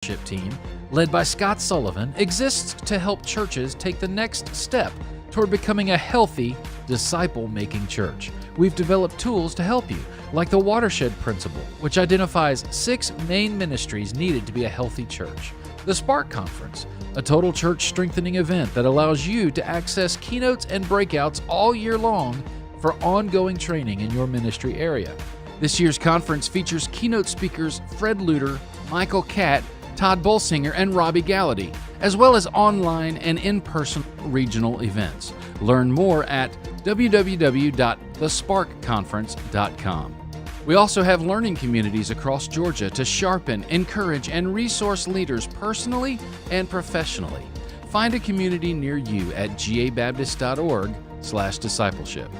Team, led by Scott Sullivan, exists to help churches take the next step toward becoming a healthy, disciple-making church. We've developed tools to help you, like the Watershed Principle, which identifies 6 main ministries needed to be a healthy church. The Spark Conference, a total church strengthening event that allows you to access keynotes and breakouts all year long for ongoing training in your ministry area. This year's conference features keynote speakers Fred Luter, Michael Catt, Todd Bolsinger, and Robbie Gallaty, as well as online and in-person regional events. Learn more at www.thesparkconference.com. We also have learning communities across Georgia to sharpen, encourage, and resource leaders personally and professionally. Find a community near you at gabaptist.org/discipleship.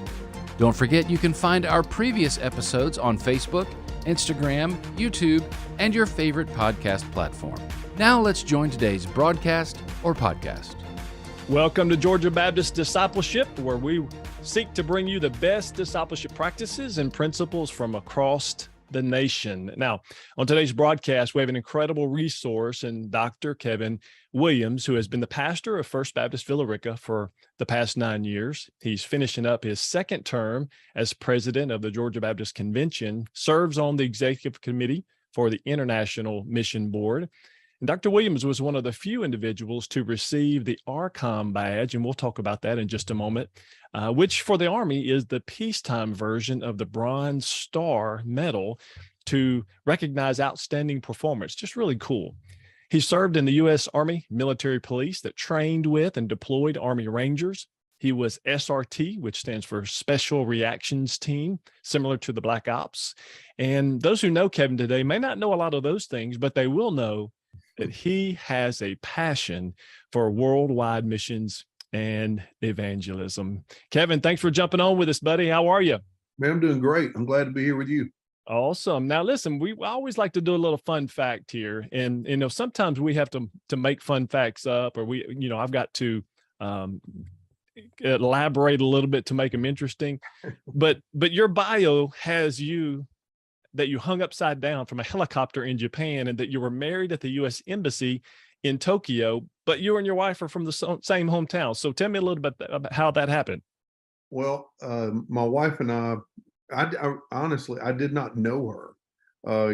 Don't forget you can find our previous episodes on Facebook, Instagram, YouTube, and your favorite podcast platform. Now let's join today's broadcast or podcast. Welcome to Georgia Baptist Discipleship, where we seek to bring you the best discipleship practices and principles from across the nation. Now, on today's broadcast, we have an incredible resource in Dr. Kevin Williams, who has been the pastor of First Baptist Villa Rica for the past 9 years. He's finishing up his second term as president of the Georgia Baptist Convention, serves on the executive committee for the International Mission Board. And Dr. Williams was one of the few individuals to receive the ARCOM badge, and we'll talk about that in just a moment, which for the Army is the peacetime version of the Bronze Star Medal to recognize outstanding performance. Just really cool. He served in the U.S. Army Military Police that trained with and deployed Army Rangers. He was SRT, which stands for Special Reactions Team, similar to the Black Ops. And those who know Kevin today may not know a lot of those things, but they will know that he has a passion for worldwide missions and evangelism. Kevin, thanks for jumping on with us, buddy. How are you? Man, I'm doing great. I'm glad to be here with you. Awesome. Now, listen, we always like to do a little fun fact here. And, sometimes we have to make fun facts up, or I've got to elaborate a little bit to make them interesting. But your bio has you that you hung upside down from a helicopter in Japan, and that you were married at the U.S. Embassy in Tokyo, but you and your wife are from the same hometown. So tell me a little bit about how that happened. Well, my wife and I honestly, I did not know her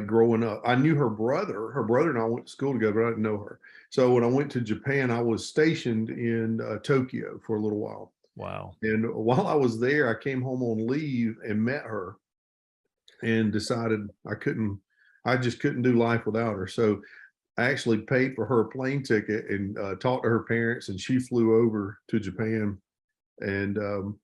growing up. I knew her brother. Her brother and I went to school together, but I didn't know her. So when I went to Japan, I was stationed in Tokyo for a little while. Wow. And while I was there, I came home on leave and met her and decided I just couldn't do life without her. So I actually paid for her plane ticket and talked to her parents, and she flew over to Japan, and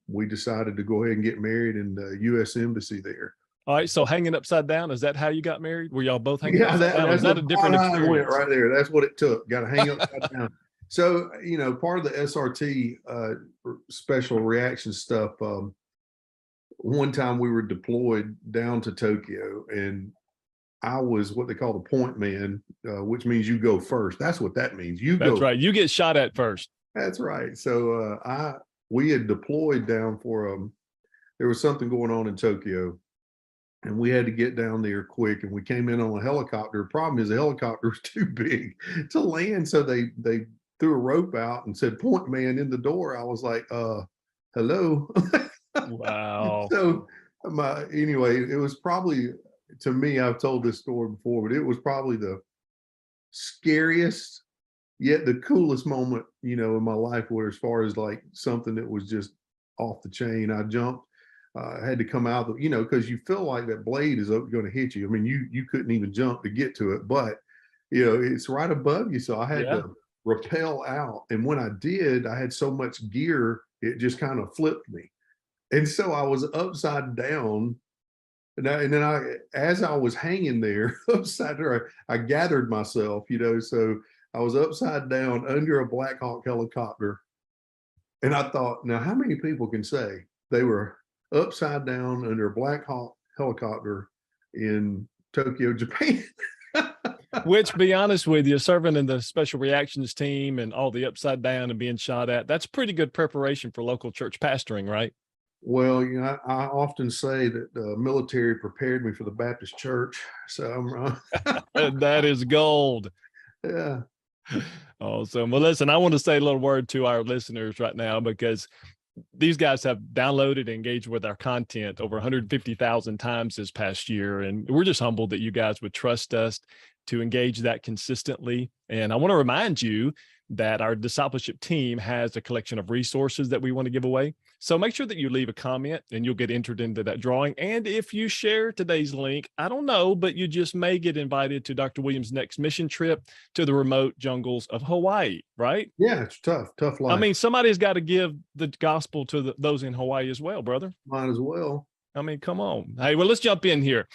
we decided to go ahead and get married in the U.S. Embassy there. All right. So hanging upside down, is that how you got married? Were y'all both hanging upside down? That's that a different experience? Went right there. That's what it took. Got to hang upside down. So, part of the SRT special reaction stuff, one time we were deployed down to Tokyo, and I was what they call the point man, which means you go first. That's what that means. That's right. You get shot at first. That's right. So we had deployed down for there was something going on in Tokyo, and we had to get down there quick. And we came in on a helicopter. The problem is the helicopter was too big to land, so they threw a rope out and said "point man" in the door. I was like, "Hello." Wow. So anyway, it was probably, to me, I've told this story before, but it was probably the scariest yet the coolest moment, in my life, where as far as like something that was just off the chain. I jumped, had to come out, because you feel like that blade is going to hit you. I mean, you couldn't even jump to get to it, but it's right above you. So I had to rappel out. And when I did, I had so much gear, it just kind of flipped me. And so I was upside down, and then as I was hanging there upside down, I gathered myself, so I was upside down under a Black Hawk helicopter. And I thought, now how many people can say they were upside down under a Black Hawk helicopter in Tokyo, Japan? Which, be honest with you, serving in the special reactions team and all the upside down and being shot at, that's pretty good preparation for local church pastoring, right? Well, I often say that the military prepared me for the Baptist church. So I'm wrong. That is gold. Yeah. Awesome. Well, listen, I want to say a little word to our listeners right now, because these guys have downloaded and engaged with our content over 150,000 times this past year. And we're just humbled that you guys would trust us to engage that consistently. And I want to remind you that our discipleship team has a collection of resources that we want to give away. So make sure that you leave a comment and you'll get entered into that drawing. And if you share today's link, I don't know, but you just may get invited to Dr. Williams' next mission trip to the remote jungles of Hawaii, right? Yeah, it's tough I life. mean, somebody's got to give the gospel to those in Hawaii as well, brother. Might as well. I mean, come on. Hey, well, let's jump in here.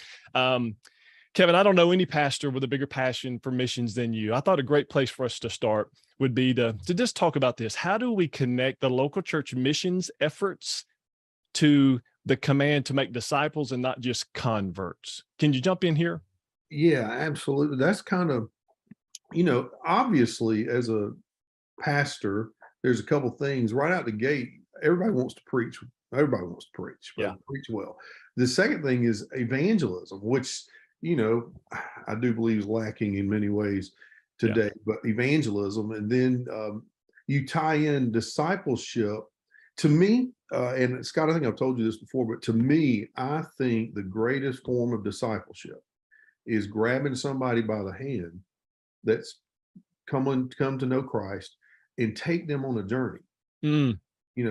Kevin, I don't know any pastor with a bigger passion for missions than you. I thought a great place for us to start would be to just talk about this. How do we connect the local church missions efforts to the command to make disciples and not just converts? Can you jump in here? Yeah, absolutely. That's kind of, obviously as a pastor, there's a couple things right out the gate. Everybody wants to preach. Everybody wants to preach, but preach well. The second thing is evangelism, which, I do believe is lacking in many ways today, but evangelism. And then you tie in discipleship. To me, and Scott, I think I've told you this before, but to me, I think the greatest form of discipleship is grabbing somebody by the hand that's come to know Christ and take them on a journey.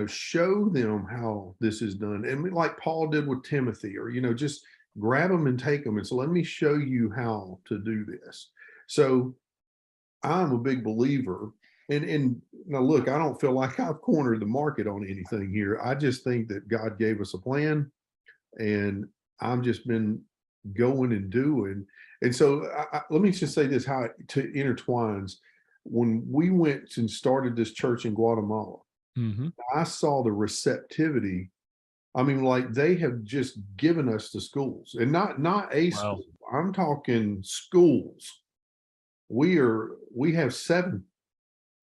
Show them how this is done. And like Paul did with Timothy, or, just grab them and take them. And so let me show you how to do this. So I'm a big believer. And now look, I don't feel like I've cornered the market on anything here. I just think that God gave us a plan, and I've just been going and doing. And so let me just say this, how it intertwines. When we went and started this church in Guatemala, I saw the receptivity. I mean, like, they have just given us the schools, and not a school. I'm talking schools. We have 7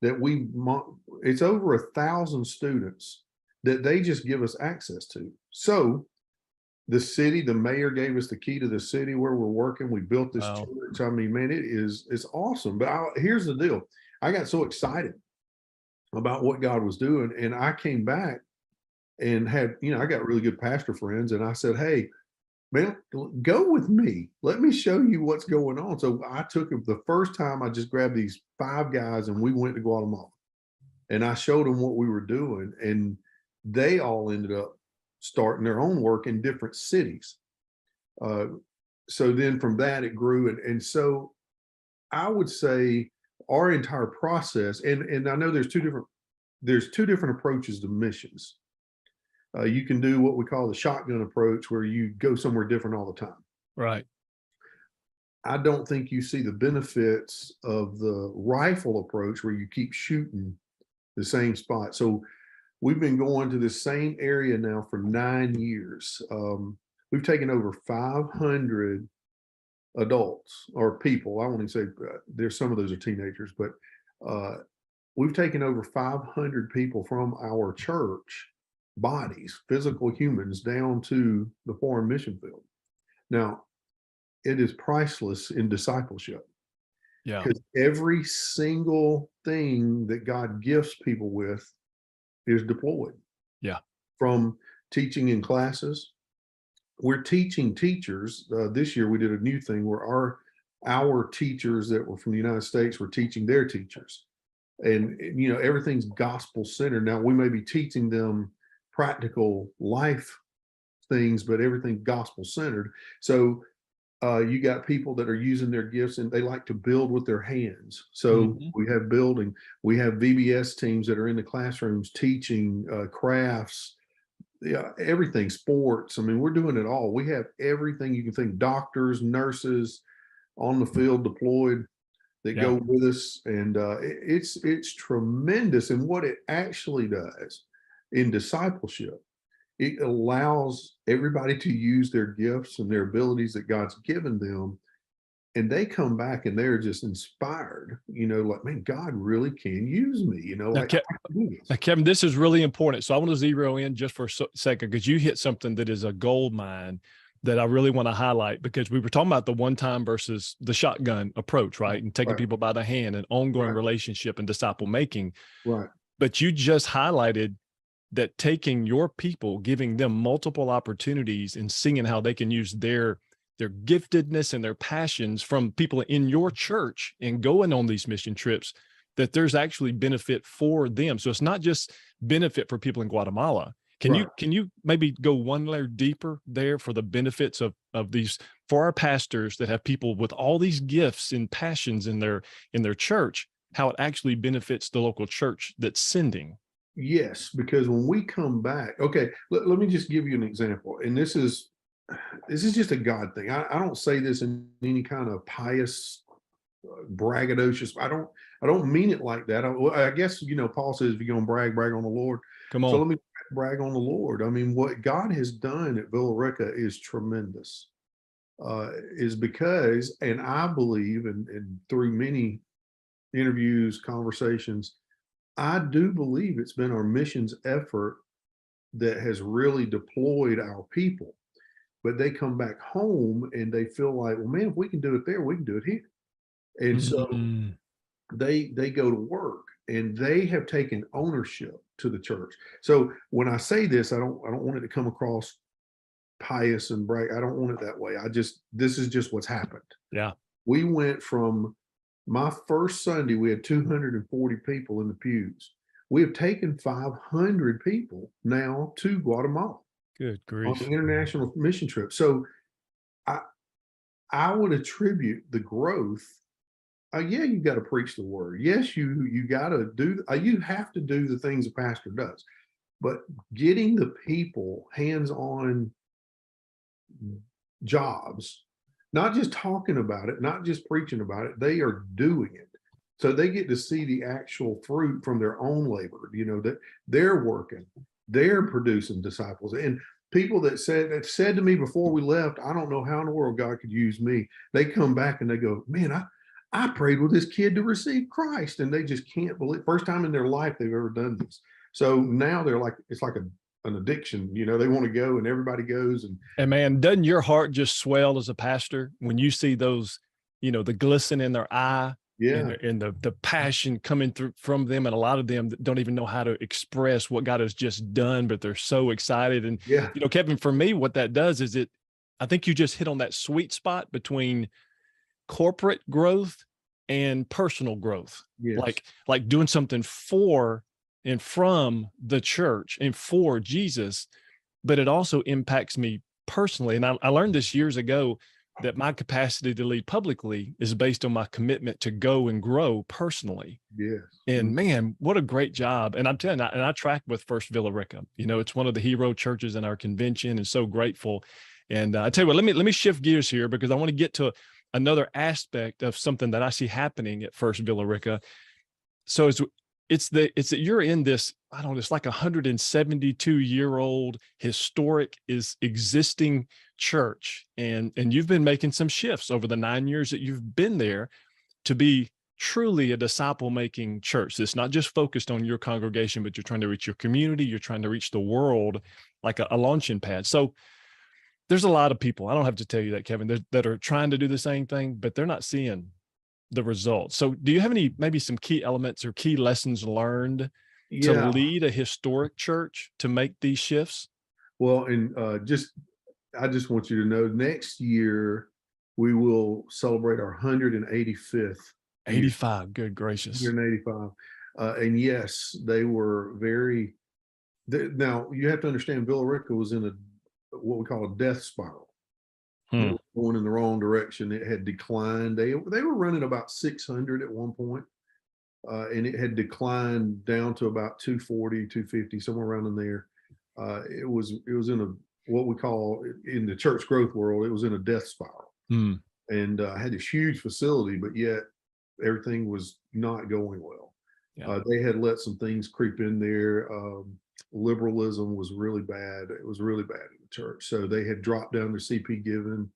that it's over 1,000 students that they just give us access to. So the city, the mayor gave us the key to the city where we're working. We built this church. I mean, man, it's awesome. But here's the deal. I got so excited about what God was doing, and I came back and had, I got really good pastor friends, and I said, hey, man, go with me. Let me show you what's going on. So I took him the first time. I just grabbed these 5 guys and we went to Guatemala, and I showed them what we were doing, and they all ended up starting their own work in different cities. So then from that it grew. And so I would say our entire process, and I know there's two different approaches to missions. You can do what we call the shotgun approach, where you go somewhere different all the time. Right. I don't think you see the benefits of the rifle approach, where you keep shooting the same spot. So we've been going to the same area now for 9 years. We've taken over 500 adults or people. I won't even say there's some of those are teenagers, but we've taken over 500 people from our church bodies, physical humans, down to the foreign mission field. Now, it is priceless in discipleship. Yeah. Because every single thing that God gifts people with is deployed. Yeah. From teaching in classes. We're teaching teachers. This year we did a new thing where our teachers that were from the United States were teaching their teachers. And, everything's gospel centered. Now, we may be teaching them practical life things, but everything gospel centered. So you got people that are using their gifts, and they like to build with their hands. So we have building, we have VBS teams that are in the classrooms teaching crafts, everything, sports. I mean, we're doing it all. We have everything you can think, doctors, nurses on the field deployed that go with us. And it's tremendous. And what it actually does in discipleship, it allows everybody to use their gifts and their abilities that God's given them. And they come back and they're just inspired, like, man, God really can use me, Now, Kevin, this is really important. So I want to zero in just for a second, because you hit something that is a gold mine that I really want to highlight, because we were talking about the one time versus the shotgun approach, right? And taking people by the hand and ongoing relationship and disciple making. Right. But you just highlighted that taking your people, giving them multiple opportunities and seeing how they can use their giftedness and their passions from people in your church and going on these mission trips, that there's actually benefit for them. So it's not just benefit for people in Guatemala. Can you maybe go one layer deeper there for the benefits of these, for our pastors that have people with all these gifts and passions in their church, how it actually benefits the local church that's sending? Yes, because when we come back, okay, let me just give you an example. And this is just a God thing. I don't say this in any kind of pious, braggadocious. I don't mean it like that. I guess, Paul says, if you're going to brag on the Lord. Come on. So let me brag on the Lord. I mean, what God has done at Villa Rica is tremendous. Is because, and I believe, and through many interviews, conversations, I do believe it's been our missions effort that has really deployed our people. But they come back home and they feel like, well, man, if we can do it there, we can do it here. And so they go to work and they have taken ownership to the church. So when I say this, I don't want it to come across pious and brag. I don't want it that way. This is just what's happened. Yeah. We went from, my first Sunday, we had 240 people in the pews. We have taken 500 people now to Guatemala. Good grief. On the international mission trip. So I would attribute the growth. Yeah, you got to preach the word. Yes, you got to do, you have to do the things a pastor does, but getting the people hands-on jobs, not just talking about it, not just preaching about it, they are doing it. So they get to see the actual fruit from their own labor, that they're working, they're producing disciples. And people that said to me before we left, I don't know how in the world God could use me. They come back and they go, man, I prayed with this kid to receive Christ, and they just can't believe, first time in their life they've ever done this. So now they're like, it's like an addiction, they want to go, and everybody goes. And man, doesn't your heart just swell as a pastor when you see those, the glisten in their eye, and the passion coming through from them, and a lot of them that don't even know how to express what God has just done, but they're so excited. And Kevin, for me, what that does is I think you just hit on that sweet spot between corporate growth and personal growth. Yes. Like doing something for and from the church and for Jesus, but it also impacts me personally. And I learned this years ago, that my capacity to lead publicly is based on my commitment to go and grow personally. Yes. And man, what a great job. And I'm telling you, and I track with First Villa Rica. It's one of the hero churches in our convention, and so grateful. And I tell you what, let me shift gears here, because I want to get to another aspect of something that I see happening at First Villa Rica. So it's that you're in this, I don't know, it's like 172-year-old historic existing church. And you've been making some shifts over the 9 years that you've been there to be truly a disciple-making church. It's not just focused on your congregation, but you're trying to reach your community. You're trying to reach the world, like a launching pad. So there's a lot of people, I don't have to tell you that, Kevin, that are trying to do the same thing, but they're not seeing the results. So do you have maybe some key elements or key lessons learned to lead a historic church to make these shifts? Well, and I just want you to know, next year we will celebrate our 185th. 85, good gracious. 185. And yes, they were now you have to understand, Villa Rica was in what we call a death spiral. Going in the wrong direction. It had declined. They were running about 600 at one point, and it had declined down to about 240, 250, somewhere around in there. It was in what we call, in the church growth world, it was in a death spiral, and had this huge facility, but yet everything was not going well. They had let some things creep in there. Liberalism was really bad. It was really bad in the church. So they had dropped down their CP giving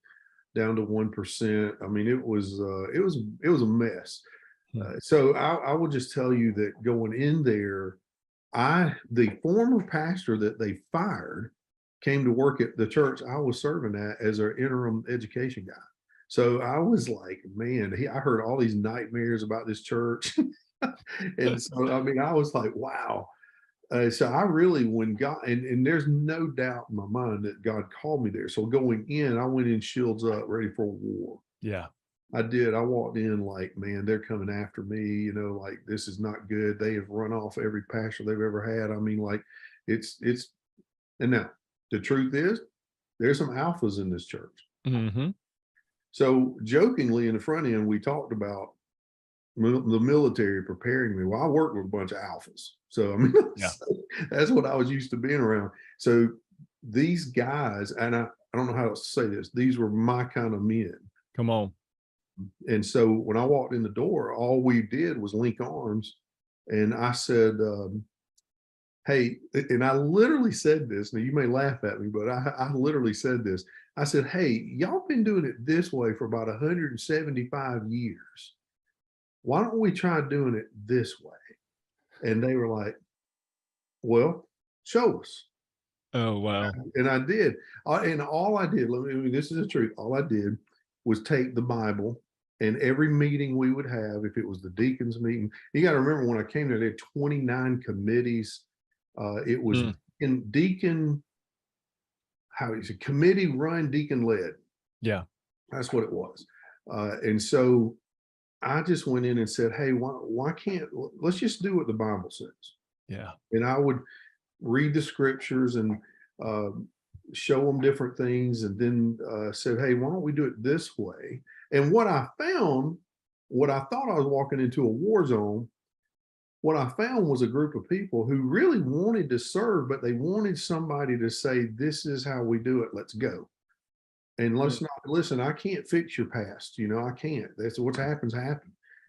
down to 1%. I mean, it was a mess. So I will just tell you that going in there, the former pastor that they fired came to work at the church I was serving at as our interim education guy. So I was like, man, I heard all these nightmares about this church. And so, I mean, I was like, wow. So I really, when God, and there's no doubt in my mind that God called me there. So going in, I went in shields up, ready for war. Yeah. I did. I walked in like, man, they're coming after me. You know, like this is not good. They have run off every pastor they've ever had. I mean, like it's, and now the truth is there's some alphas in this church. Mm-hmm. So jokingly in the front end, we talked about the military preparing me. Well, I worked with a bunch of alphas. So, I mean, Yeah. that's what I was used to being around. So these guys, and I don't know how to say this, these were my kind of men. Come on. And so when I walked in the door, all we did was link arms. And I said, hey, and I literally said this. Now you may laugh at me, but I literally said this. I said, hey, y'all been doing it this way for about 175 years. Why don't we try doing it this way? And they were like, well, show us. Oh, wow. And I did. And all I did, this is the truth. All I did was take the Bible, and every meeting we would have, if it was the deacons meeting, you got to remember when I came there, they had 29 committees. It was deacon, how is it, committee run, deacon led. Yeah. That's what it was. And so I just went in and said, hey, why can't, let's just do what the Bible says. Yeah. And I would read the scriptures and show them different things, and then said, hey, why don't we do it this way? And what I found, what I thought I was walking into a war zone, what I found was a group of people who really wanted to serve, but they wanted somebody to say, this is how we do it, let's go. And let's not, listen, I can't fix your past, I can't. That's what happens.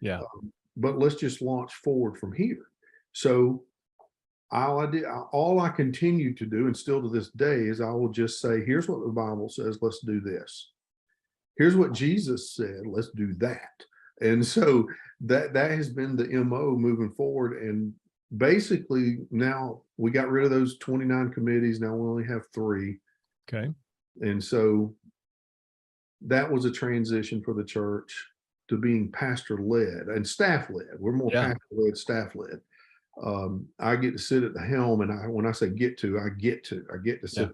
Yeah. But let's just launch forward from here. So all I continue to do, and still to this day, is I will just say, here's what the Bible says, let's do this. Here's what Jesus said, let's do that. And so that has been the MO moving forward. And basically now we got rid of those 29 committees. Now we only have 3. Okay. And so that was a transition for the church to being pastor led and staff led. We're more pastor led, staff led. I get to sit at the helm, and when I say get to sit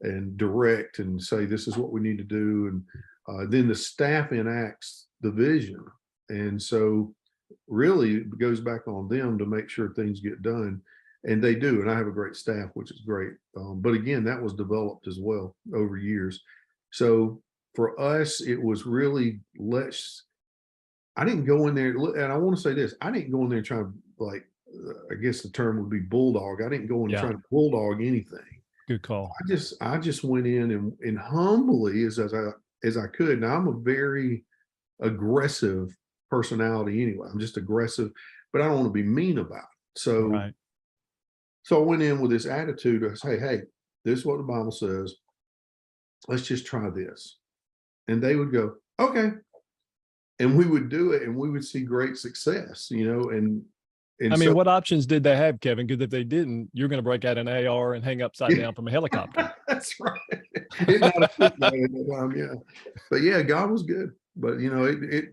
and direct and say, this is what we need to do. And then the staff enacts the vision. And so really it goes back on them to make sure things get done. And they do. And I have a great staff, which is great. But again, that was developed as well over years. So for us, it was really I didn't go in there, and I want to say this, I didn't go in there trying to, I guess the term would be bulldog. I didn't go in trying to bulldog anything. Good call. I just went in and humbly as I could. Now I'm a very aggressive personality anyway. I'm just aggressive, but I don't want to be mean about it. So I went in with this attitude of say, hey, this is what the Bible says. Let's just try this. And they would go, okay. And we would do it, and we would see great success, and I mean, what options did they have, Kevin? Because if they didn't, you're going to break out an AR and hang upside down from a helicopter. That's right. Yeah. But yeah, God was good. But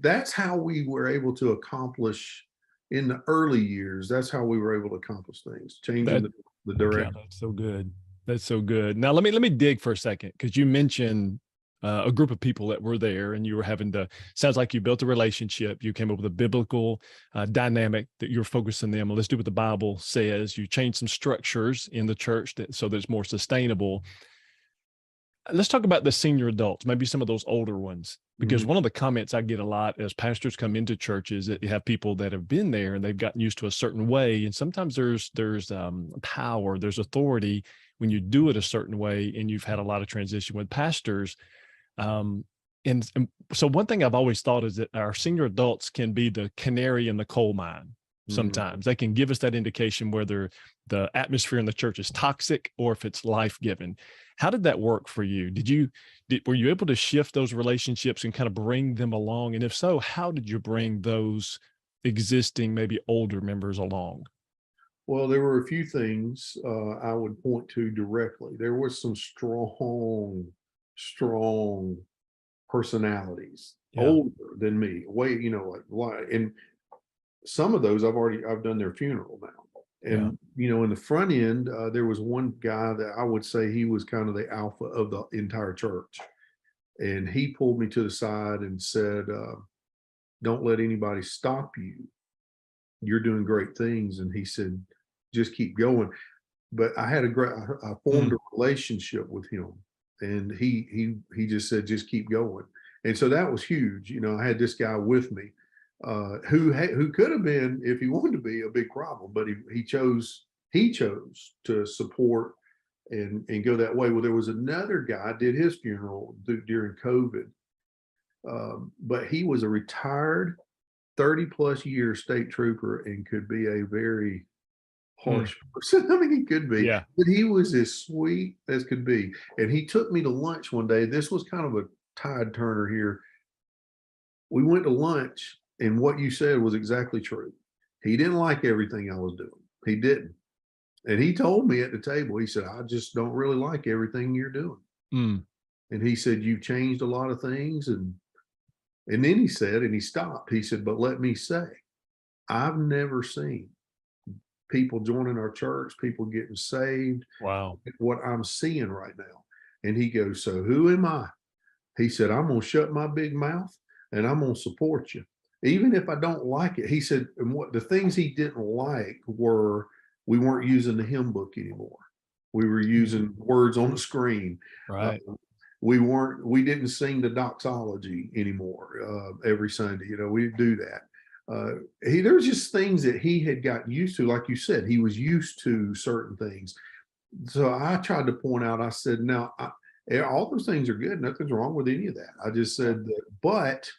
that's how we were able to accomplish in the early years. That's how we were able to accomplish things, changing the direction. Yeah, that's so good. That's so good. Now let me dig for a second, because you mentioned a group of people that were there, and you were having to, sounds like you built a relationship. You came up with a biblical dynamic that you're focusing them on. Let's do what the Bible says. You changed some structures in the church so that it's more sustainable. Let's talk about the senior adults, maybe some of those older ones, because one of the comments I get a lot as pastors come into churches, that you have people that have been there and they've gotten used to a certain way. And sometimes there's power, there's authority when you do it a certain way, and you've had a lot of transition with pastors. And so one thing I've always thought is that our senior adults can be the canary in the coal mine. Sometimes they can give us that indication whether the atmosphere in the church is toxic or if it's life-giving. How did that work for you? Were you able to shift those relationships and kind of bring them along? And if so, how did you bring those existing, maybe older members along? Well, there were a few things I would point to directly. There was some strong personalities, Yeah. older than me, way, and some of those I've done their funeral now. Yeah. And, in the front end, there was one guy that I would say he was kind of the alpha of the entire church. And he pulled me to the side and said, don't let anybody stop you. You're doing great things. And he said, just keep going. But I formed a relationship with him, and he just said, just keep going. And so that was huge. I had this guy with me, who could have been, if he wanted to be, a big problem, but he chose to support and go that way. Well, there was another guy did his funeral during COVID, but he was a retired 30 plus year state trooper and could be a very harsh person. I mean, he could be, Yeah. but he was as sweet as could be. And he took me to lunch one day. This was kind of a tide turner here. We went to lunch, and what you said was exactly true. He didn't like everything I was doing. He didn't. And he told me at the table, he said, I just don't really like everything you're doing. Mm. And he said, you've changed a lot of things. And then he said, and he stopped, he said, but let me say, I've never seen people joining our church, people getting saved. Wow. What I'm seeing right now. And he goes, so who am I? He said, I'm going to shut my big mouth and I'm going to support you. Even if I don't like it. He said, and what the things he didn't like were, we weren't using the hymn book anymore. We were using words on the screen. Right. We didn't sing the doxology anymore every Sunday. We do that. There's just things that he had got used to. Like you said, he was used to certain things. So I tried to point out, I said, now, all those things are good. Nothing's wrong with any of that. I just said, but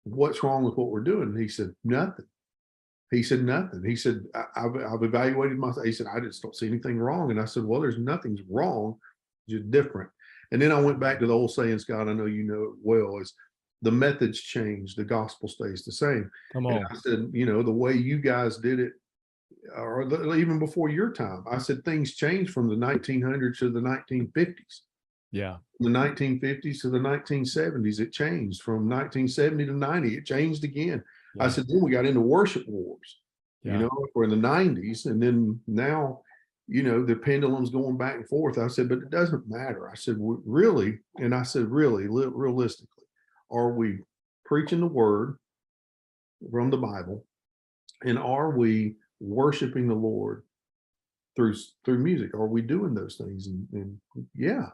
what's wrong with what we're doing? And he said, nothing. He said, nothing. He said, I've evaluated myself. He said, I just don't see anything wrong. And I said, well, there's nothing's wrong, just different. And then I went back to the old saying, Scott, I know you know it well, is the methods change, the gospel stays the same. Come And on. I said, the way you guys did it, or even before your time, I said, things changed from the 1900s to the 1950s. Yeah. From the 1950s to the 1970s, it changed. From 1970 to 90, it changed again. Yeah. I said, then we got into worship wars, Yeah. for the 90s. And then now, the pendulum's going back and forth. I said, but it doesn't matter. I said, really? And I said, really, realistically, are we preaching the word from the Bible? And are we worshiping the Lord through music? Are we doing those things? And yeah,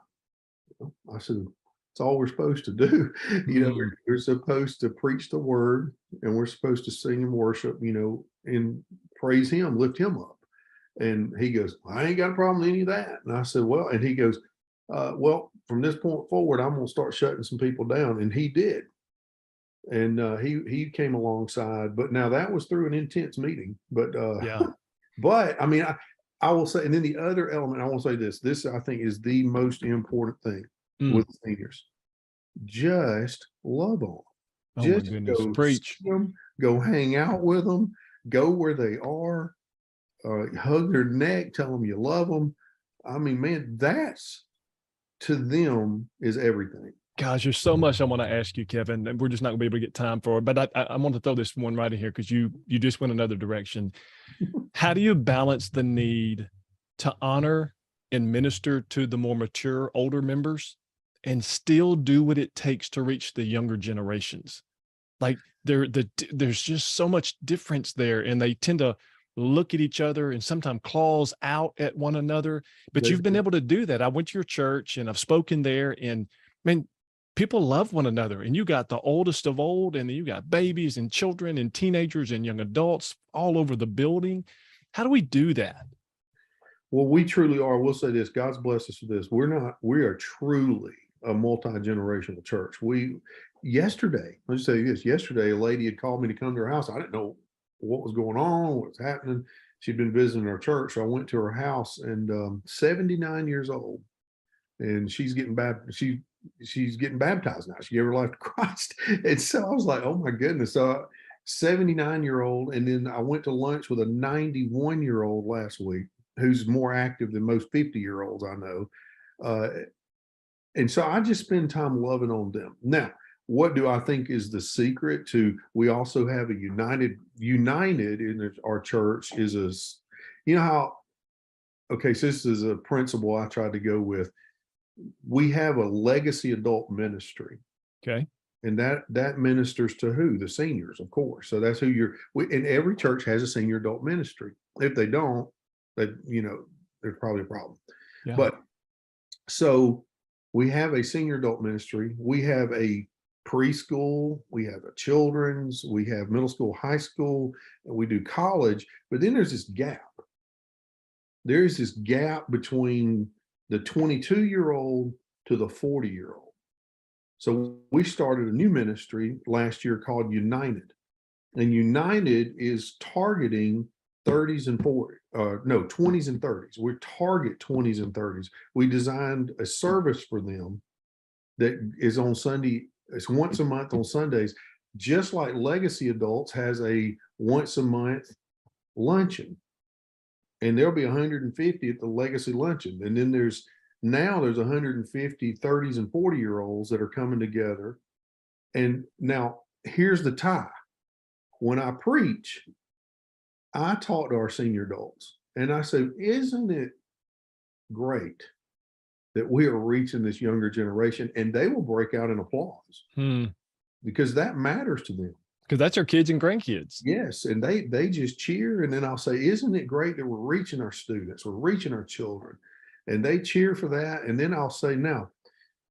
I said, it's all we're supposed to do. We're supposed to preach the word, and we're supposed to sing and worship, and praise him, lift him up. And he goes, I ain't got a problem with any of that. And I said, well, and he goes, well, from this point forward, I'm going to start shutting some people down. And he did. And he came alongside, but now that was through an intense meeting. But Yeah. but I mean, I will say, and then the other element, I will say this I think is the most important thing with seniors. Just love them. Oh Just my goodness. go Preach. see them, go hang out with them, go where they are, hug their neck, tell them you love them. I mean, man, that's, to them, is everything. Gosh, there's so much I want to ask you, Kevin, and we're just not going to be able to get time for it. But I want to throw this one right in here because you just went another direction. How do you balance the need to honor and minister to the more mature, older members and still do what it takes to reach the younger generations? Like there's just so much difference there, and they tend to look at each other and sometimes claws out at one another. But you've been able to do that. I went to your church and I've spoken there, and man, people love one another. And you got the oldest of old, and then you got babies and children and teenagers and young adults all over the building. How do we do that? Well, we truly are. We'll say this, God's blessed us with this. We are truly a multi-generational church. Yesterday, let's say this, yesterday, a lady had called me to come to her house. I didn't know what was going on, what was happening. She'd been visiting our church. So I went to her house, and 79 years old, and she's getting baptized now. She gave her life to Christ. And so I was like, oh my goodness. So 79-year-old, and then I went to lunch with a 91-year-old last week who's more active than most 50-year-olds I know. And so I just spend time loving on them. Now, what do I think is the secret to, we also have a united in our church is you know how, okay, so this is a principle I tried to go with. We have a legacy adult ministry. Okay. And that ministers to who? The seniors, of course. So that's who and every church has a senior adult ministry. If they don't, there's probably a problem. Yeah. But so we have a senior adult ministry. We have a preschool. We have a children's. We have middle school, high school, and we do college. But then there's this gap. There's this gap between the 22-year-old to the 40-year-old. So we started a new ministry last year called United. And United is targeting 30s and 20s and 30s. We target 20s and 30s. We designed a service for them that is on Sunday. It's once a month on Sundays, just like Legacy Adults has a once a month luncheon. And there'll be 150 at the Legacy Luncheon. And then there's 150 30s and 40-year-olds that are coming together. And now here's the tie. When I preach, I talk to our senior adults and I say, isn't it great that we are reaching this younger generation? And they will break out in applause because that matters to them. Because that's our kids and grandkids. Yes. And they just cheer. And then I'll say, isn't it great that we're reaching our students, we're reaching our children? And they cheer for that. And then I'll say, now,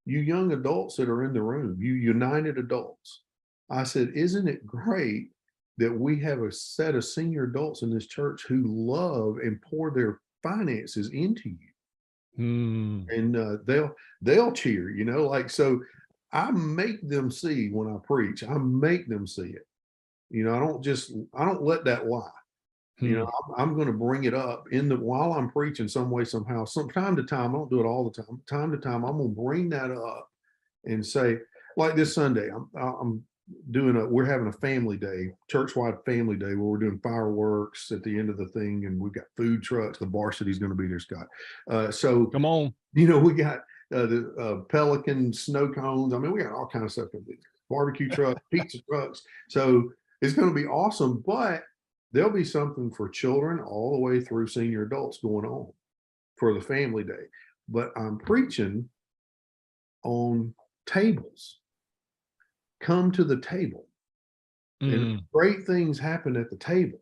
you young adults that are in the room, you United adults, I said, isn't it great that we have a set of senior adults in this church who love and pour their finances into you? And they'll cheer, so I make them see when I preach, I make them see it. I don't let that lie. I'm going to bring it up while I'm preaching some way, somehow, time to time. I don't do it all the time. Time to time, I'm going to bring that up and say, like this Sunday, we're having a family day, church-wide family day, where we're doing fireworks at the end of the thing. And we've got food trucks. The varsity's going to be there, Scott. So come on, we got the Pelican snow cones. I mean, we got all kinds of stuff. Barbecue trucks, pizza trucks. So it's going to be awesome, but there'll be something for children all the way through senior adults going on for the family day. But I'm preaching on tables. Come to the table. And great things happen at the table.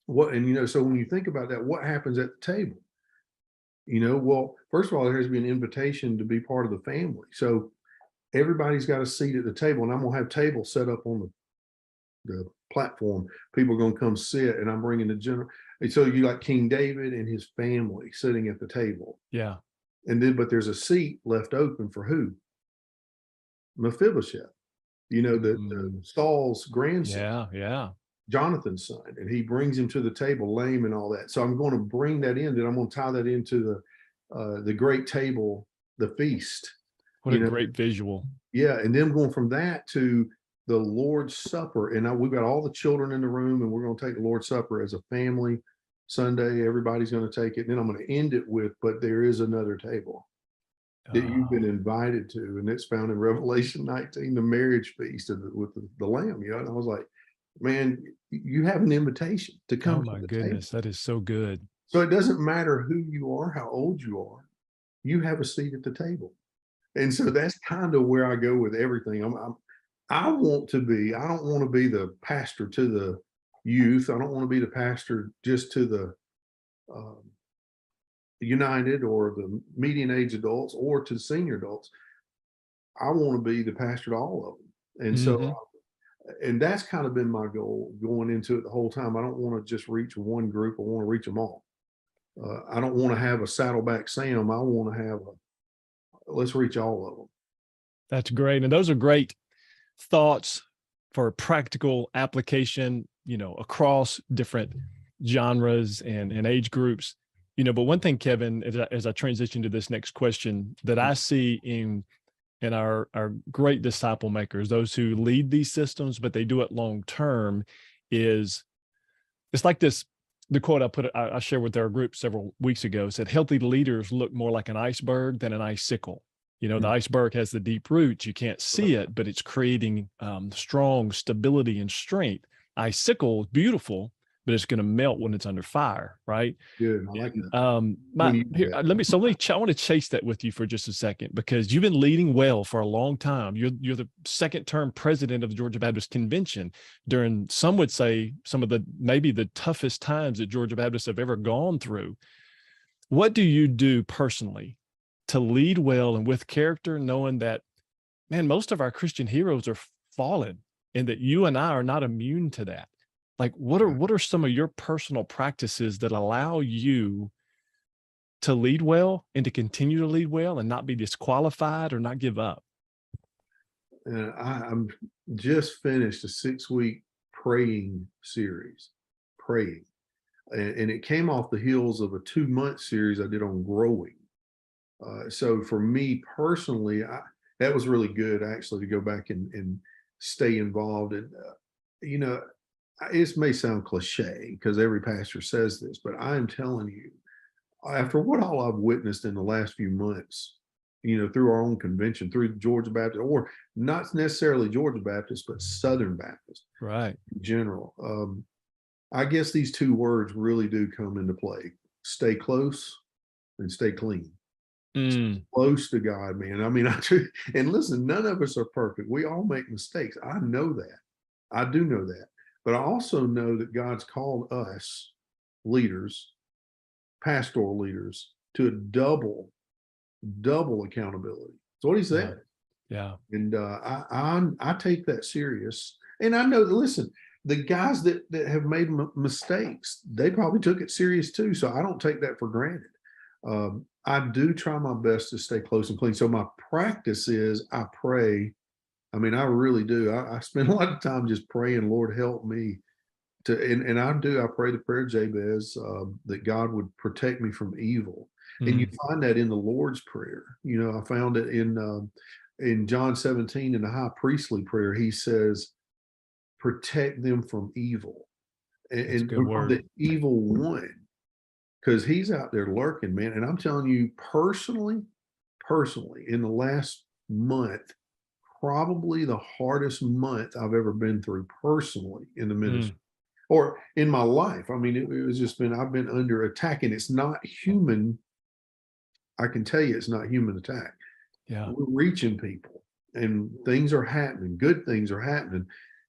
So when you think about that, what happens at the table? Well, first of all, there has to be an invitation to be part of the family. So everybody's got a seat at the table, and I'm going to have tables set up on the platform. People are going to come sit, and I'm bringing the general. And so you got King David and his family sitting at the table. Yeah. And then, but there's a seat left open for who? Mephibosheth, the Saul's grandson. Yeah. Jonathan's son, and he brings him to the table lame and all that. So I'm going to bring that in, then I'm going to tie that into the great table, the feast. What a great visual. Yeah. And then going from that to the Lord's Supper. And we've got all the children in the room, and we're going to take the Lord's Supper as a family Sunday. Everybody's going to take it. And then I'm going to end it with, but there is another table that you've been invited to. And it's found in Revelation 19, the marriage feast with the Lamb. And I was like, man, you have an invitation to come. Oh my goodness, that is so good. So it doesn't matter who you are, how old you are, you have a seat at the table. And so that's kind of where I go with everything. I don't want to be the pastor to the youth. I don't want to be the pastor just to the United or the median age adults or to senior adults. I want to be the pastor to all of them. And so, and that's kind of been my goal going into it the whole time. I don't want to just reach one group. I want to reach them all. I don't want to have a Saddleback Sam. I want to have let's reach all of them. That's great. And those are great thoughts for practical application, across different genres and age groups. But one thing, Kevin, as I transition to this next question, that I see in and our great disciple makers, those who lead these systems, but they do it long term, it's like this. The quote I shared with our group several weeks ago said, healthy leaders look more like an iceberg than an icicle. You know, the iceberg has the deep roots. You can't see it, but it's creating strong stability and strength. Icicle is beautiful, but it's going to melt when it's under fire, right? Good. I like that. I want to chase that with you for just a second, because you've been leading well for a long time. You're the second term president of the Georgia Baptist Convention during, some would say, maybe the toughest times that Georgia Baptists have ever gone through. What do you do personally to lead well and with character, knowing that, man, most of our Christian heroes are fallen and that you and I are not immune to that? Like, what are some of your personal practices that allow you to lead well and to continue to lead well and not be disqualified or not give up? And I'm just finished a 6-week praying series, and it came off the heels of a 2-month series I did on growing. So for me personally, that was really good, actually, to go back and stay involved. And it may sound cliche because every pastor says this, but I am telling you, after what all I've witnessed in the last few months, through our own convention, through Georgia Baptist, or not necessarily Georgia Baptist, but Southern Baptist, right, in general. I guess these 2 words really do come into play: stay close and stay clean. Close to God, man. I mean, and listen, none of us are perfect. We all make mistakes. I know that. I do know that. But I also know that God's called us leaders, pastoral leaders, to a double accountability. That's what he said. Yeah. And I take that serious. And I know, listen, the guys that have made mistakes, they probably took it serious too. So I don't take that for granted. I do try my best to stay close and clean. So my practice is I pray. I mean, I really do. I spend a lot of time just praying, Lord, help me to, and I pray the prayer of Jabez, that God would protect me from evil. And you find that in the Lord's Prayer. I found it in John 17 in the high priestly prayer. He says, protect them from evil and from the evil one, because he's out there lurking, man. And I'm telling you, personally, in the last month, probably the hardest month I've ever been through personally in the ministry or in my life. I mean, it was just I've been under attack, and it's not human. I can tell you it's not human attack. Yeah. We're reaching people and things are happening. Good things are happening.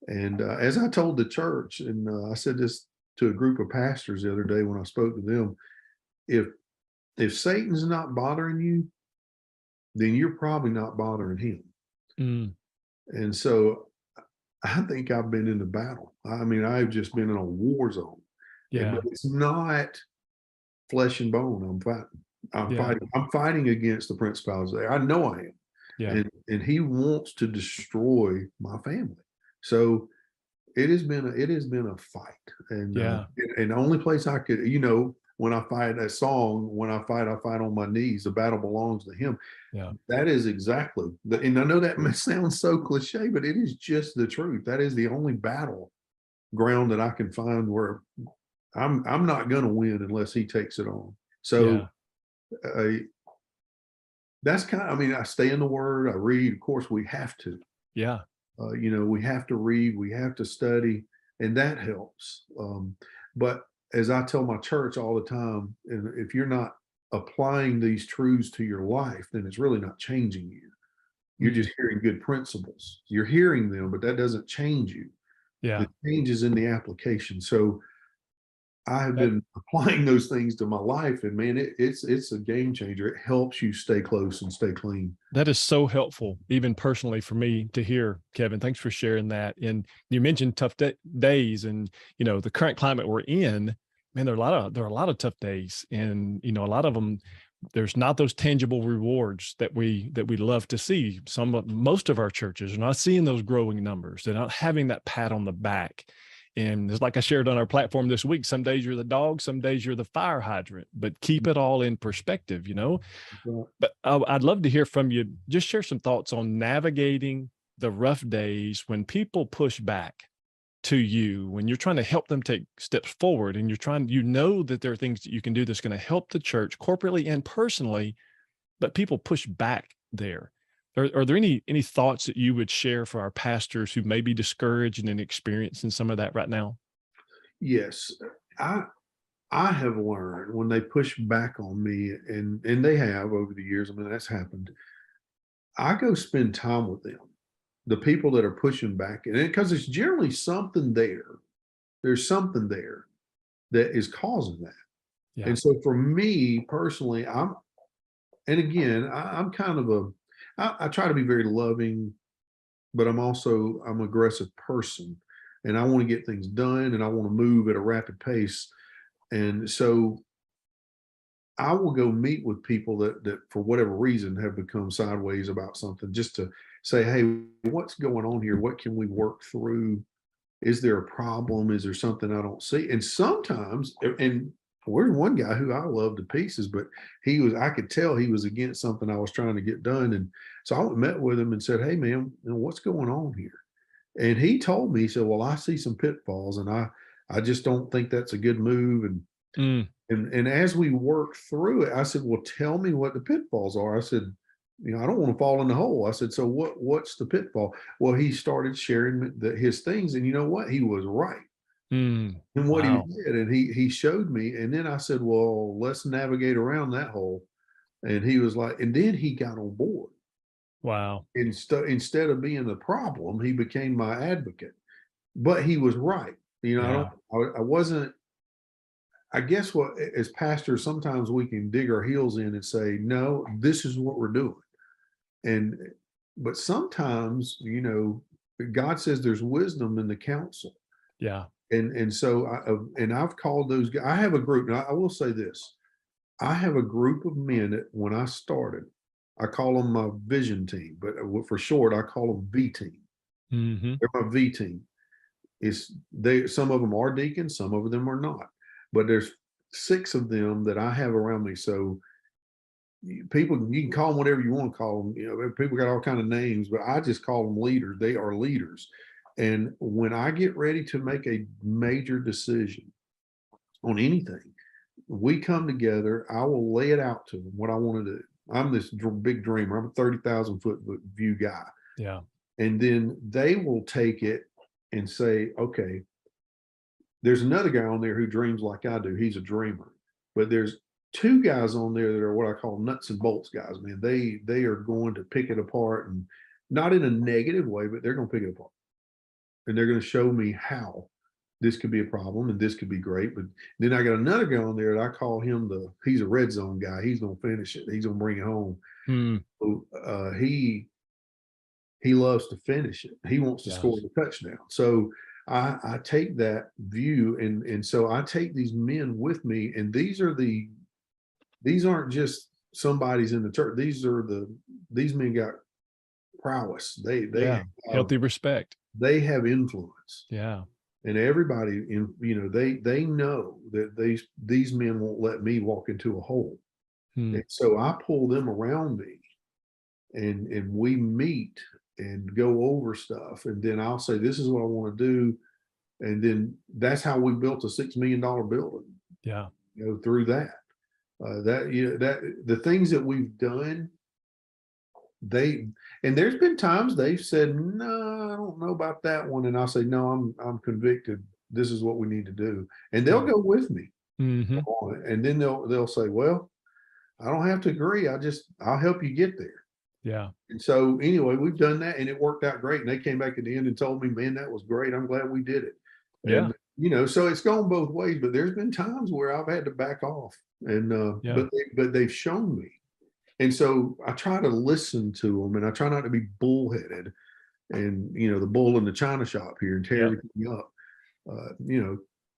And as I told the church, and I said this to a group of pastors the other day when I spoke to them, if Satan's not bothering you, then you're probably not bothering him. And so I think I've been in the battle. I mean, I've just been in a war zone. Yeah. But it's not flesh and bone I'm fighting. I'm fighting against the principalities there. I know I am. Yeah. And he wants to destroy my family. So it has been a fight. And and the only place I could, when I fight that song, when I fight on my knees, the battle belongs to him. Yeah. That is exactly, and I know that may sound so cliche, but it is just the truth. That is the only battle ground that I can find where I'm not going to win unless he takes it on. So that's I stay in the Word, I read. Of course, we have to. Yeah. We have to read, we have to study, and that helps. But as I tell my church all the time, and if you're not applying these truths to your life, then it's really not changing you. You're just hearing good principles. You're hearing them, but that doesn't change you. Yeah. It changes in the application. So I have been applying those things to my life, and man, it's a game changer. It helps you stay close and stay clean. That is so helpful, even personally for me to hear, Kevin. Thanks for sharing that. And you mentioned tough days, and the current climate we're in. Man, there are a lot of tough days, and a lot of them, there's not those tangible rewards that we love to see. Most of our churches are not seeing those growing numbers. They're not having that pat on the back. And it's like I shared on our platform this week, some days you're the dog, some days you're the fire hydrant, but keep it all in perspective, But I'd love to hear from you. Just share some thoughts on navigating the rough days when people push back to you, when you're trying to help them take steps forward, and you know that there are things that you can do that's going to help the church corporately and personally, but people push back there. Are there any thoughts that you would share for our pastors who may be discouraged and experiencing some of that right now? Yes. I have learned when they push back on me, and they have over the years, I mean, that's happened. I go spend time with them, the people that are pushing back, and because it's generally something there. There's something there that is causing that. Yeah. And so for me personally, I'm kind of I try to be very loving, but I'm an aggressive person, and I want to get things done, and I want to move at a rapid pace. And so I will go meet with people that for whatever reason have become sideways about something, just to say, hey, what's going on here? What can we work through? Is there a problem? Is there something I don't see? And sometimes, and there's one guy who I love to pieces, but I could tell he was against something I was trying to get done. And so I went and met with him and said, hey man, what's going on here? And he told me, he said, well, I see some pitfalls, and I just don't think that's a good move. And as we worked through it, I said, well, tell me what the pitfalls are. I said, I don't want to fall in the hole. I said, so what's the pitfall? Well, he started sharing his things, and you know what? He was right. And what he did, and he showed me, and then I said, well, let's navigate around that hole. And he was like, and then he got on board. Wow. Instead of being the problem, he became my advocate. But he was right. I wasn't. I guess as pastors, sometimes we can dig our heels in and say, no, this is what we're doing. But sometimes, God says there's wisdom in the counsel. Yeah. And so I've called those guys. I have a group. Now I will say this. I have a group of men that when I started, I call them my vision team, but for short, I call them V team. Mm-hmm. They're my V team. Some of them are deacons, some of them are not. But there's 6 of them that I have around me. So people, you can call them whatever you want to call them. People got all kind of names, but I just call them leaders. They are leaders. And when I get ready to make a major decision on anything, we come together. I will lay it out to them what I want to do. I'm this big dreamer. I'm a 30,000 foot view guy. Yeah. And then they will take it and say, okay, there's another guy on there who dreams like I do. He's a dreamer. But there's 2 guys on there that are what I call nuts and bolts guys, man. They are going to pick it apart, and not in a negative way, but they're going to pick it apart. And they're going to show me how this could be a problem and this could be great. But then I got another guy on there that I call him he's a red zone guy. He's going to finish it. He's going to bring it home. So, he loves to finish it. He wants to score the touchdown. So I take that view, and so I take these men with me, and these aren't just somebody's in the church. These men got prowess. They have healthy respect. They have influence. Yeah. And everybody they know that these men won't let me walk into a hole. And so I pull them around me, and we meet and go over stuff. And then I'll say, this is what I want to do. And then that's how we built a $6 million building. Yeah. Through that, the things that we've done, and there's been times they've said, no, I don't know about that one. And I'll say, no, I'm convicted. This is what we need to do. And they'll go with me. Mm-hmm. And then they'll say, well, I don't have to agree. I'll help you get there. Yeah. And so anyway, we've done that, and it worked out great. And they came back at the end and told me, man, that was great. I'm glad we did it. Yeah. And, so it's gone both ways, but there's been times where I've had to back off, and, but they've shown me. And so I try to listen to them, and I try not to be bullheaded and, the bull in the china shop here and tear everything up.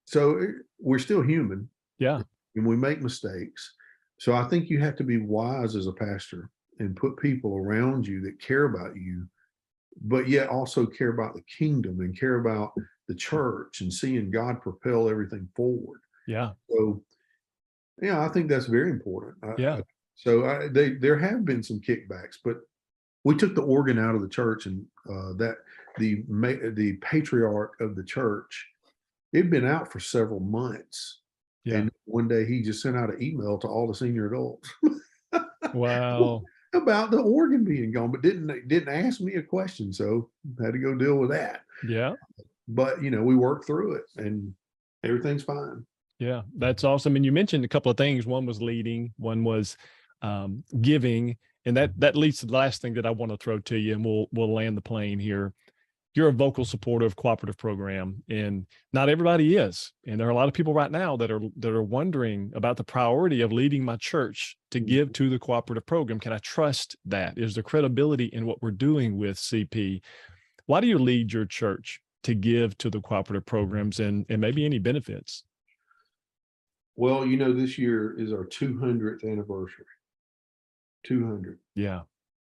So we're still human. Yeah. And we make mistakes. So I think you have to be wise as a pastor and put people around you that care about you, but yet also care about the kingdom and care about the church and seeing God propel everything forward. Yeah. So, yeah, I think that's very important. Yeah. There have been some kickbacks, but we took the organ out of the church, and the patriarch of the church, it'd been out for several months, Yeah. and one day he just sent out an email to all the senior adults Wow. about the organ being gone, but didn't ask me a question, so had to go deal with that. Yeah. But we worked through it, and everything's fine. Yeah. That's awesome. And you mentioned a couple of things. One was leading, one was giving. And that leads to the last thing that I want to throw to you, and we'll land the plane here. You're a vocal supporter of Cooperative program, and not everybody is. And there are a lot of people right now that are wondering about the priority of leading my church to give to the Cooperative program. Can I trust that? Is there credibility in what we're doing with CP? Why do you lead your church to give to the Cooperative programs, and maybe any benefits? Well, this year is our 200th anniversary. 200. Yeah.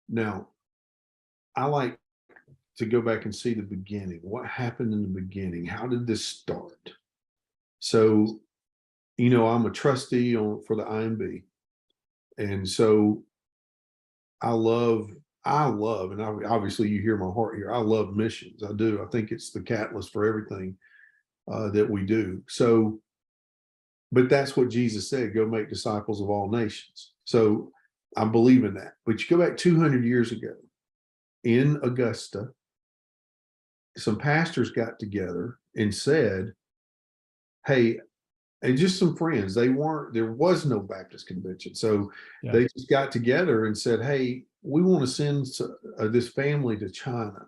Now, I like to go back and see the beginning. What happened in the beginning? How did this start? So, I'm a trustee for the IMB. And so I love, and obviously you hear my heart here. I love missions. I do. I think it's the catalyst for everything that we do. So, but that's what Jesus said, go make disciples of all nations. So I believe in that. But you go back 200 years ago in Augusta, some pastors got together and said, hey, and just some friends, there was no Baptist convention. So they just got together and said, hey, we want to send this family to China.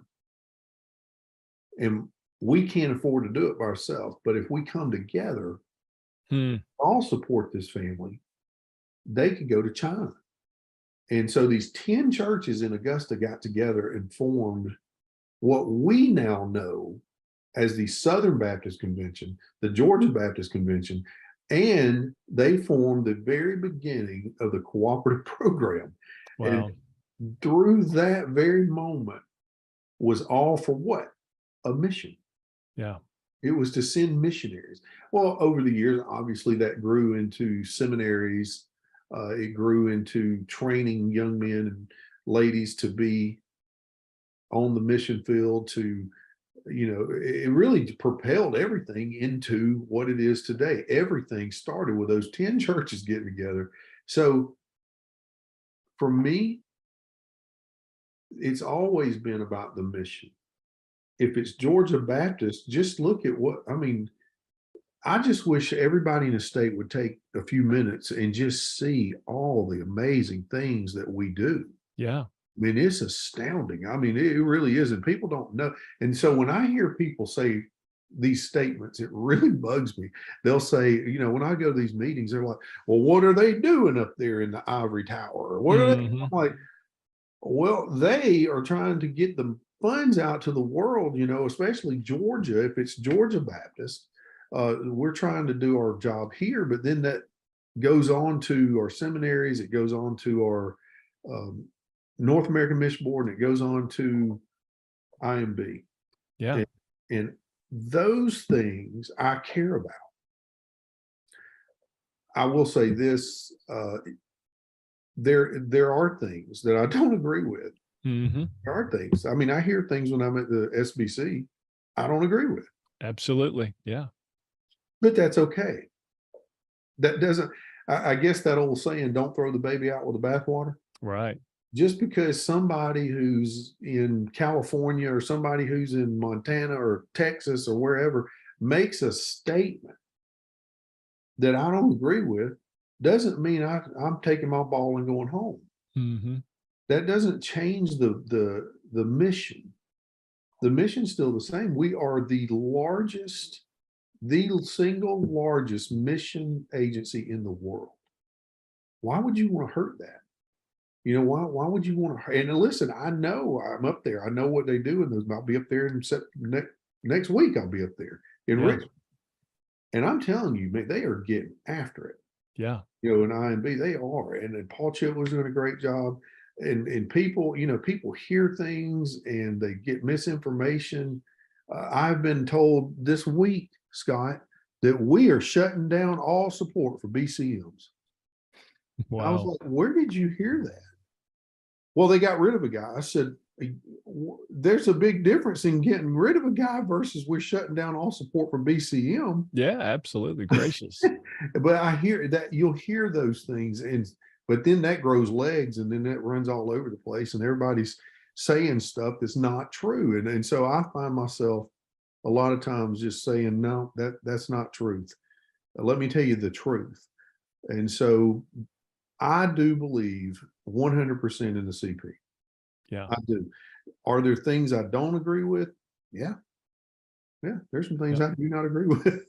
And we can't afford to do it by ourselves. But if we come together, all support this family, they could go to China. And so these 10 churches in Augusta got together and formed what we now know as the Southern Baptist Convention, the Georgia Baptist Convention, and they formed the very beginning of the Cooperative program. Wow. And through that very moment was all for what? A mission. Yeah. It was to send missionaries. Well, over the years, obviously that grew into seminaries. It grew into training young men and ladies to be on the mission field, to it really propelled everything into what it is today. Everything started with those 10 churches getting together. So for me, it's always been about the mission. If it's Georgia Baptist, just look at I just wish everybody in the state would take a few minutes and just see all the amazing things that we do. Yeah. I mean, it's astounding. I mean, it really is. And people don't know. And so when I hear people say these statements, it really bugs me. They'll say, when I go to these meetings, they're like, well, what are they doing up there in the ivory tower? What are they? I'm like, well, they are trying to get the funds out to the world, especially Georgia. If it's Georgia Baptist, we're trying to do our job here, but then that goes on to our seminaries. It goes on to our North American Mission Board, and it goes on to IMB. Yeah. And those things I care about. I will say this, there are things that I don't agree with. There are things. I mean, I hear things when I'm at the SBC I don't agree with. Absolutely. Yeah. But that's okay. That doesn't, I guess that old saying, don't throw the baby out with the bathwater. Right. Just because somebody who's in California or somebody who's in Montana or Texas or wherever makes a statement that I don't agree with, doesn't mean I'm taking my ball and going home. That doesn't change the mission. The mission's still the same. We are the single largest mission agency in the world. Why would you want to hurt that? Why would you want to? And listen, I know I'm up there. I know what they do, and I'll be up there in next week. I'll be up there in Rica, and I'm telling you, man, they are getting after it. Yeah. In IMB, they are, and then Paul Chitler's doing a great job. And people, people hear things and they get misinformation. I've been told this week, Scott, that we are shutting down all support for BCMs. I was Wow. like, where did you hear that? Well, they got rid of a guy. I said, there's a big difference in getting rid of a guy versus we're shutting down all support for BCM. Yeah, absolutely. Gracious. But I hear that, you'll hear those things, but then that grows legs, and then that runs all over the place, and everybody's saying stuff that's not true. And so I find myself a lot of times just saying, no, that's not truth. Let me tell you the truth. And so I do believe 100% in the CP. Yeah. I do. Are there things I don't agree with? Yeah. There's some things I do not agree with,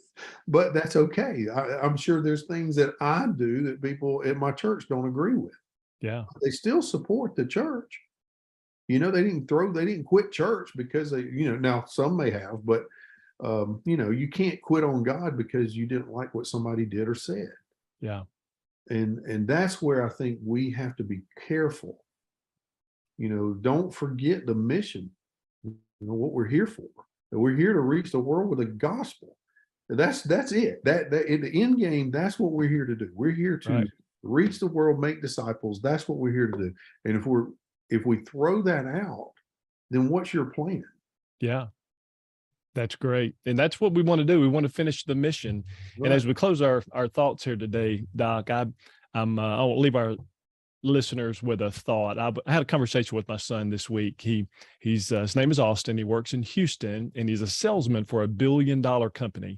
but that's okay. I'm sure there's things that I do that people at my church don't agree with. Yeah. They still support the church. They didn't quit church because they, now some may have, but you can't quit on God because you didn't like what somebody did or said. Yeah. And that's where I think we have to be careful. Don't forget the mission, what we're here for. We're here to reach the world with the gospel. That's it. That in the end game, that's what we're here to do. We're here to reach the world, make disciples. That's what we're here to do. And if we throw that out, then what's your plan? Yeah. That's great. And that's what we want to do. We want to finish the mission. Right. And as we close our thoughts here today, Doc, I'll leave our listeners with a thought. I had a conversation with my son this week. His name is Austin. He works in Houston, and he's a salesman for $1 billion company.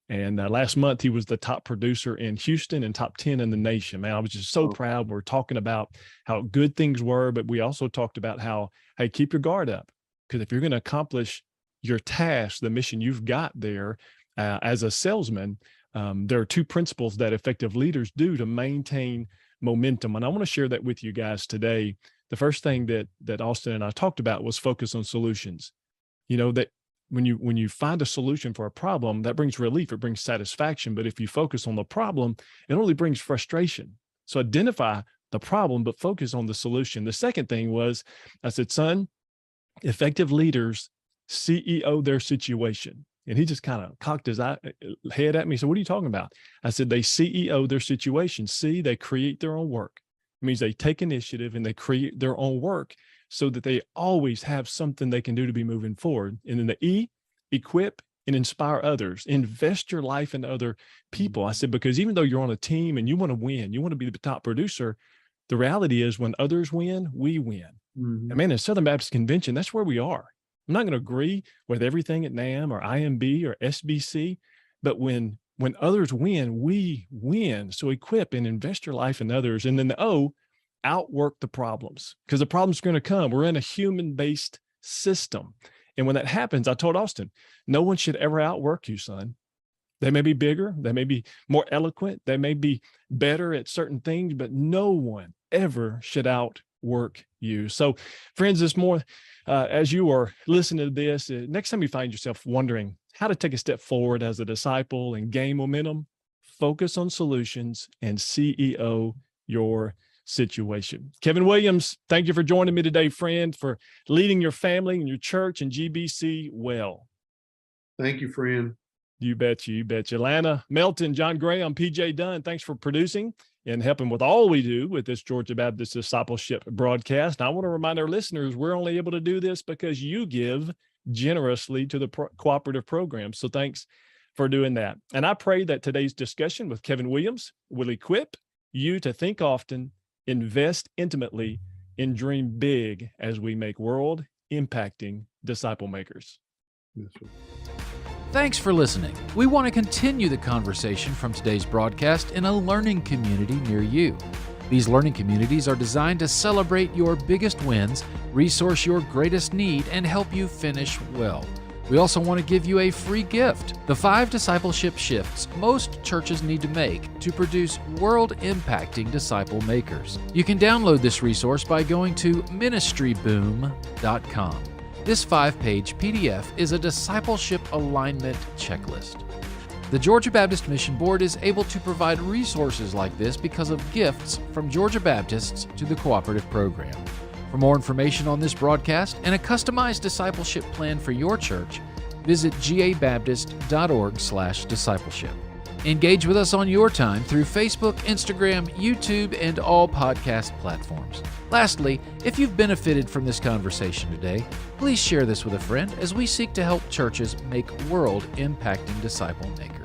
And last month, he was the top producer in Houston and top 10 in the nation. Man, I was just so proud. We're talking about how good things were, but we also talked about how, hey, keep your guard up. Because if you're going to accomplish your task, the mission you've got there as a salesman, there are two principles that effective leaders do to maintain momentum. And I want to share that with you guys today. The first thing that Austin and I talked about was focus on solutions. That when you find a solution for a problem, that brings relief, it brings satisfaction. But if you focus on the problem, it only brings frustration. So identify the problem, but focus on the solution. The second thing was, I said, son, effective leaders CEO their situation. And he just kind of cocked his head at me. So what are you talking about? I said, they CEO their situation. C, they create their own work. It means they take initiative and they create their own work so that they always have something they can do to be moving forward. And then the E, equip and inspire others. Invest your life in other people. I said, because even though you're on a team and you want to win, you want to be the top producer, the reality is when others win, we win. Mm-hmm. And man, in Southern Baptist Convention, that's where we are. I'm not going to agree with everything at NAM or IMB or SBC, but when others win, we win. So equip and invest your life in others. And then the O, outwork the problems, because the problems are going to come. We're in a human-based system. And when that happens, I told Austin, no one should ever outwork you, son. They may be bigger, they may be more eloquent, they may be better at certain things, but no one ever should outwork you. So friends, this more, as you are listening to this, next time you find yourself wondering how to take a step forward as a disciple and gain momentum, focus on solutions and CEO your situation. Kevin Williams, thank you for joining me today, friend, for leading your family and your church and GBC well. Thank you, friend. You betcha, you betcha. Lana Melton, John Graham, PJ Dunn, thanks for producing and helping with all we do with this Georgia Baptist Discipleship broadcast. And I want to remind our listeners, we're only able to do this because you give generously to the cooperative program. So thanks for doing that. And I pray that today's discussion with Kevin Williams will equip you to think often, invest intimately, and dream big as we make world-impacting disciple makers. Yes, sir. Thanks for listening. We want to continue the conversation from today's broadcast in a learning community near you. These learning communities are designed to celebrate your biggest wins, resource your greatest need, and help you finish well. We also want to give you a free gift, the 5 discipleship shifts most churches need to make to produce world-impacting disciple makers. You can download this resource by going to ministryboom.com. This 5-page PDF is a discipleship alignment checklist. The Georgia Baptist Mission Board is able to provide resources like this because of gifts from Georgia Baptists to the Cooperative program. For more information on this broadcast and a customized discipleship plan for your church, visit gabaptist.org/discipleship. Engage with us on your time through Facebook, Instagram, YouTube, and all podcast platforms. Lastly, if you've benefited from this conversation today, please share this with a friend as we seek to help churches make world-impacting disciple makers.